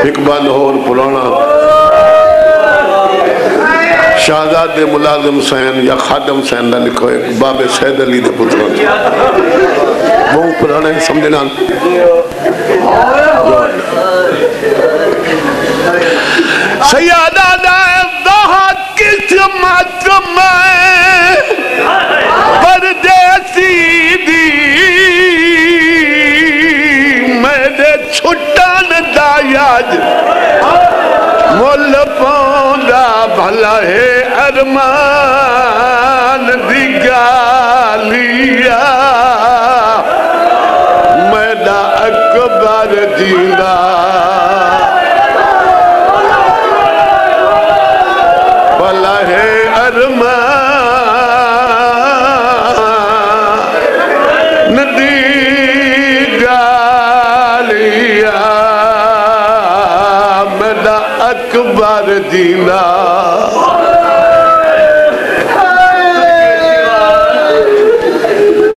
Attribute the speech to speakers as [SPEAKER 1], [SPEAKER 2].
[SPEAKER 1] اقبال اور پرانا شہزاد ملازم سین یا خادم سین نہ لکھو ایک باب سید علی دے پتروں وہ پرانے سمجھنا سیادہ دائے ضحاک قسمت میں پردیسی دی میرے چھٹان دایاج مول پوندا بھلا ہے ارمان دی گالیا میرا اکبر جینا بھلا ہے ارمان دی گالیا میرا اکبر جینا